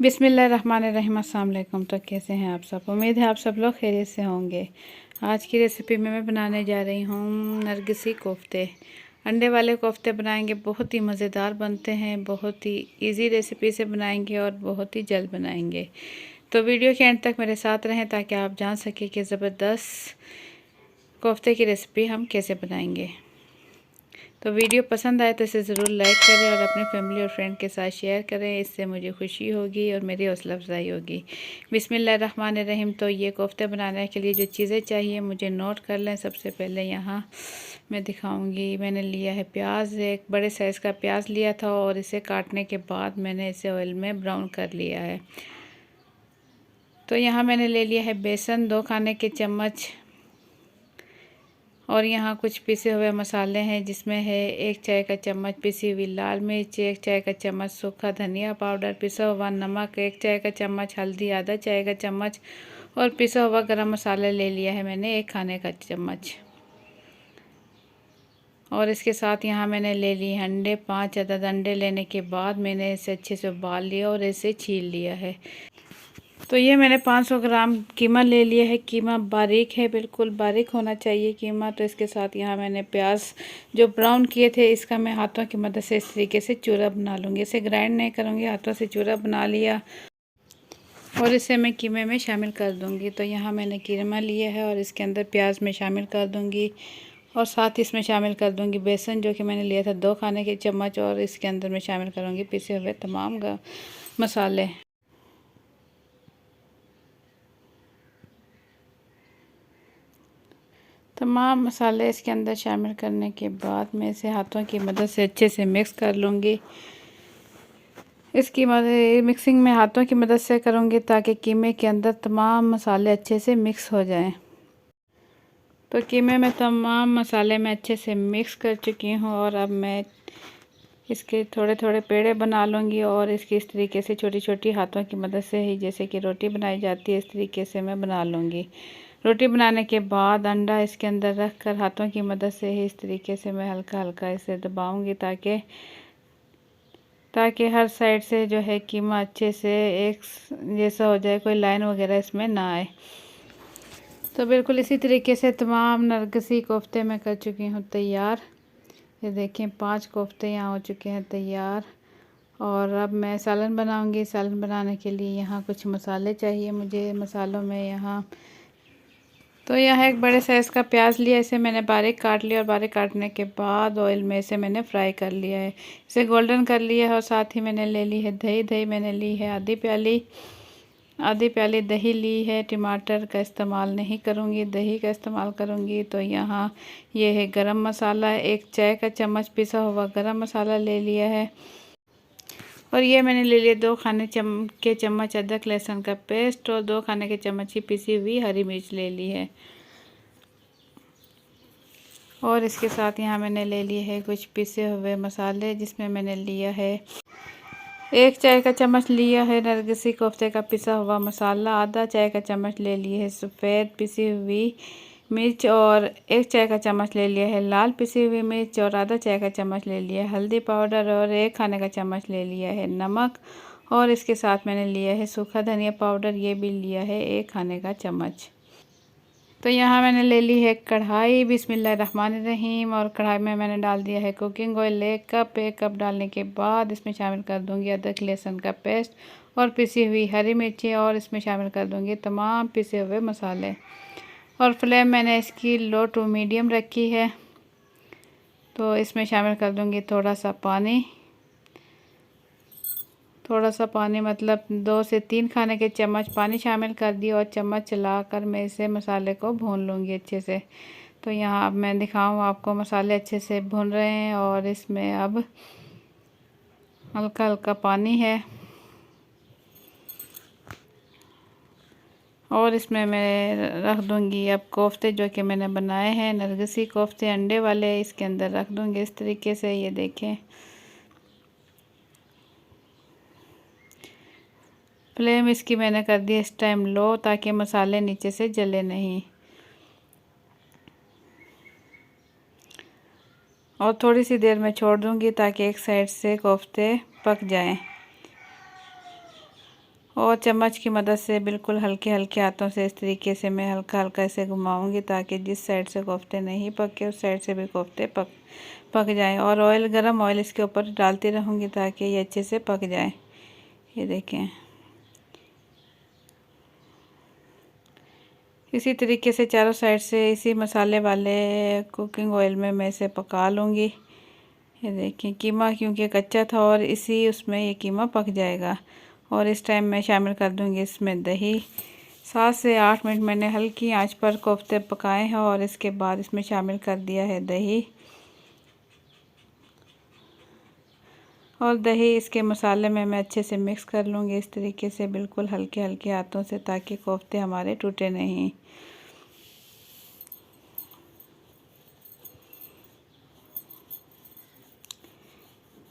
बिस्मिल्लाहिर्रहमानिर्रहीम। अस्सलाम वालेकुम। तो कैसे हैं आप सब? उम्मीद है आप सब लोग खैरियत से होंगे। आज की रेसिपी में मैं बनाने जा रही हूँ नरगिसी कोफ्ते। अंडे वाले कोफ्ते बनाएंगे, बहुत ही मज़ेदार बनते हैं। बहुत ही इजी रेसिपी से बनाएंगे और बहुत ही जल्द बनाएंगे। तो वीडियो के एंड तक मेरे साथ रहें ताकि आप जान सकें कि ज़बरदस्त कोफ्ते की रेसिपी हम कैसे बनाएंगे। तो वीडियो पसंद आए तो इसे ज़रूर लाइक करें और अपने फैमिली और फ्रेंड के साथ शेयर करें। इससे मुझे खुशी होगी और मेरी हौसला अफजाई होगी। बिस्मिल्लाहिर्रहमानिर्रहीम। तो ये कोफ्ते बनाने के लिए जो चीज़ें चाहिए मुझे नोट कर लें। सबसे पहले यहाँ मैं दिखाऊंगी, मैंने लिया है प्याज। एक बड़े साइज़ का प्याज लिया था और इसे काटने के बाद मैंने इसे ऑयल में ब्राउन कर लिया है। तो यहाँ मैंने ले लिया है बेसन 2 खाने के चम्मच। और यहाँ कुछ पिसे हुए मसाले हैं, जिसमें है 1 चाय का चम्मच पिसी हुई लाल मिर्च, 1 चाय का चम्मच सूखा धनिया पाउडर, पिसा हुआ नमक 1 चाय का चम्मच, हल्दी आधा चाय का चम्मच और पिसा हुआ गरम मसाला ले लिया है मैंने 1 खाने का चम्मच। और इसके साथ यहाँ मैंने ले लिए अंडे। 5 अदद अंडे लेने के बाद मैंने इसे अच्छे से उबाल लिया और इसे छील लिया है। तो ये मैंने 500 ग्राम कीमा ले लिया है। कीमा बारीक है, बिल्कुल बारीक होना चाहिए कीमा। तो इसके साथ यहाँ मैंने प्याज जो ब्राउन किए थे, इसका मैं हाथों की मदद से इस तरीके से चूरा बना लूँगी। इसे ग्राइंड नहीं करूँगी, हाथों से चूरा बना लिया और इसे मैं कीमे में शामिल कर दूँगी। तो यहाँ मैंने कीमा लिया है और इसके अंदर प्याज में शामिल कर दूँगी और साथ ही इसमें शामिल कर दूँगी बेसन, जो कि मैंने लिया था 2 खाने के चम्मच। और इसके अंदर मैं शामिल करूँगी पिसे हुए तमाम मसाले। तमाम मसाले इसके अंदर शामिल करने के बाद मैं इसे हाथों की मदद से अच्छे से मिक्स कर लूँगी। इसकी मिक्सिंग में हाथों की मदद से करूँगी ताकि कीमे के अंदर तमाम मसाले अच्छे से मिक्स हो जाएं। तो कीमे में तमाम मसाले मैं अच्छे से मिक्स कर चुकी हूँ और अब मैं इसके थोड़े थोड़े पेड़े बना लूँगी और इसकी इस तरीके से छोटी छोटी हाथों की मदद से ही, जैसे कि रोटी बनाई जाती है, इस तरीके से मैं बना लूँगी। रोटी बनाने के बाद अंडा इसके अंदर रख कर हाथों की मदद से ही इस तरीके से मैं हल्का हल्का इसे दबाऊंगी ताकि हर साइड से जो है कीमा अच्छे से एक जैसा हो जाए, कोई लाइन वगैरह इसमें ना आए। तो बिल्कुल इसी तरीके से तमाम नरगिसी कोफ्ते मैं कर चुकी हूँ तैयार। ये देखें 5 कोफ्ते यहाँ हो चुके हैं तैयार। और अब मैं सालन बनाऊंगी। सालन बनाने के लिए यहाँ कुछ मसाले चाहिए मुझे। मसालों में यहाँ एक बड़े साइज़ का प्याज लिया, इसे मैंने बारीक काट लिया और बारीक काटने के बाद ऑयल में इसे मैंने फ्राई कर लिया है, इसे गोल्डन कर लिया है। और साथ ही मैंने ले ली है दही। दही मैंने ली है आधी प्याली दही ली है। टमाटर का इस्तेमाल नहीं करूँगी, दही का इस्तेमाल करूँगी। तो यहाँ ये है गरम मसाला, 1 चाय का चम्मच पिसा हुआ गरम मसाला ले लिया है। और ये मैंने ले लिया 2 खाने के चम्मच अदरक लहसुन का पेस्ट और 2 खाने के चम्मच की पिसी हुई हरी मिर्च ले ली है। और इसके साथ यहाँ मैंने ले लिए है कुछ पिसे हुए मसाले, जिसमें मैंने लिया है 1 चाय का चम्मच लिया है नरगिसी कोफ्ते का पिसा हुआ मसाला, आधा चाय का चम्मच ले लिए है सफ़ेद पिसी हुई मिर्च और 1 चाय का चम्मच ले लिया है लाल पिसी हुई मिर्च और आधा चाय का चम्मच ले लिया है हल्दी पाउडर और 1 खाने का चम्मच ले लिया है नमक। और इसके साथ मैंने लिया है सूखा धनिया पाउडर, ये भी लिया है 1 खाने का चम्मच। तो यहाँ मैंने ले ली है कढ़ाई। बिस्मिल्लाहिर्रहमानिर्रहीम। और कढ़ाई में मैंने डाल दिया है कुकिंग ऑयल 1 कप। 1 कप डालने के बाद इसमें शामिल कर दूंगी अदरक लहसुन का पेस्ट और पिसी हुई हरी मिर्ची और इसमें शामिल कर दूंगी तमाम पिसे हुए मसाले। और फ्लेम मैंने इसकी लो टू मीडियम रखी है। तो इसमें शामिल कर दूंगी थोड़ा सा पानी। मतलब 2 से 3 खाने के चम्मच पानी शामिल कर दिया और चम्मच चलाकर मैं इसे मसाले को भून लूँगी अच्छे से। तो यहाँ अब मैं दिखाऊँ आपको, मसाले अच्छे से भून रहे हैं और इसमें अब हल्का हल्का पानी है। और इसमें मैं रख दूँगी अब कोफ्ते जो कि मैंने बनाए हैं नरगिसी कोफ्ते अंडे वाले, इसके अंदर रख दूँगी इस तरीके से। ये देखें, फ्लेम इसकी मैंने कर दी इस टाइम लो, ताकि मसाले नीचे से जले नहीं। और थोड़ी सी देर में छोड़ दूँगी ताकि एक साइड से कोफ्ते पक जाएं। और चम्मच की मदद से बिल्कुल हल्के हल्के हाथों से इस तरीके से मैं हल्का हल्का ऐसे घुमाऊंगी, ताकि जिस साइड से कोफ्ते नहीं पके उस साइड से भी कोफ्ते पक जाएं। और ऑयल, गरम ऑयल इसके ऊपर डालती रहूँगी ताकि ये अच्छे से पक जाए। ये देखें, इसी तरीके से चारों साइड से इसी मसाले वाले कुकिंग ऑयल में मैं इसे पका लूँगी। ये देखिए, कीमा क्योंकि कच्चा था और इसी उसमें ये कीमा पक जाएगा। और इस टाइम मैं शामिल कर दूँगी इसमें दही। 7 से 8 मिनट मैंने हल्की आंच पर कोफ्ते पकाए हैं और इसके बाद इसमें शामिल कर दिया है दही। और दही इसके मसाले में मैं अच्छे से मिक्स कर लूँगी इस तरीके से, बिल्कुल हल्के हल्के हाथों से, ताकि कोफ्ते हमारे टूटे नहीं।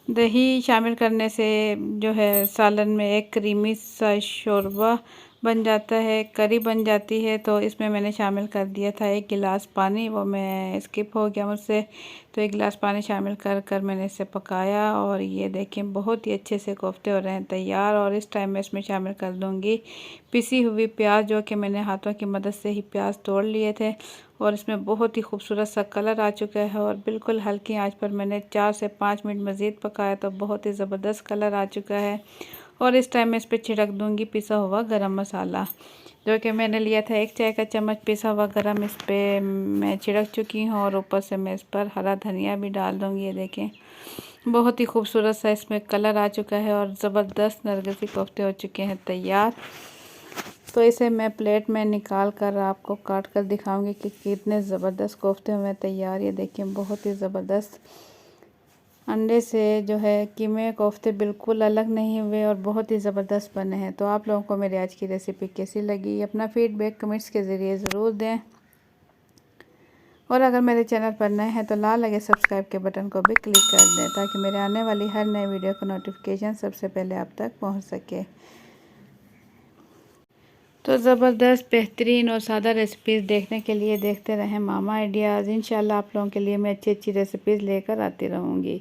दही शामिल करने से जो है सालन में एक क्रीमी सा शोरबा बन जाता है, करी बन जाती है। तो इसमें मैंने शामिल कर दिया था 1 गिलास पानी, वो मैं स्किप हो गया मुझसे। तो 1 गिलास पानी शामिल कर मैंने इसे पकाया और ये देखें बहुत ही अच्छे से कोफ्ते हो रहे हैं तैयार। और इस टाइम मैं इसमें शामिल कर दूंगी पिसी हुई प्याज, जो कि मैंने हाथों की मदद से ही प्याज तोड़ लिए थे। और इसमें बहुत ही खूबसूरत सा कलर आ चुका है और बिल्कुल हल्की आंच पर मैंने 4 से 5 मिनट मज़ीद पकाया, तो बहुत ही ज़बरदस्त कलर आ चुका है। और इस टाइम मैं इस पर छिड़क दूंगी पिसा हुआ गरम मसाला, जो कि मैंने लिया था 1 चाय का चम्मच पिसा हुआ गरम, इस पर मैं छिड़क चुकी हूँ। और ऊपर से मैं इस पर हरा धनिया भी डाल दूँगी। ये देखें, बहुत ही खूबसूरत सा इसमें कलर आ चुका है और ज़बरदस्त नरगिसी कोफ्ते हो चुके हैं तैयार। तो इसे मैं प्लेट में निकाल कर आपको काट कर दिखाऊंगी कि कितने ज़बरदस्त कोफ्ते हुए तैयार। ये देखिए, बहुत ही ज़बरदस्त अंडे से जो है कीमे कोफ्ते बिल्कुल अलग नहीं हुए और बहुत ही ज़बरदस्त बने हैं। तो आप लोगों को मेरी आज की रेसिपी कैसी लगी, अपना फीडबैक कमेंट्स के ज़रिए ज़रूर दें। और अगर मेरे चैनल पर नए हैं तो लाल लगे सब्सक्राइब के बटन को भी क्लिक कर दें, ताकि मेरे आने वाली हर नई वीडियो का नोटिफिकेशन सबसे पहले आप तक पहुंच सके। तो ज़बरदस्त, बेहतरीन और सादा रेसिपीज़ देखने के लिए देखते रहें मामा आइडियाज़। इंशाल्लाह आप लोगों के लिए मैं अच्छी अच्छी रेसिपीज़ लेकर आती रहूँगी।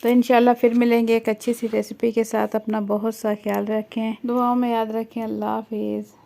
तो इंशाल्लाह फिर मिलेंगे एक अच्छी सी रेसिपी के साथ। अपना बहुत सा ख्याल रखें, दुआओं में याद रखें। अल्लाह हाफिज़।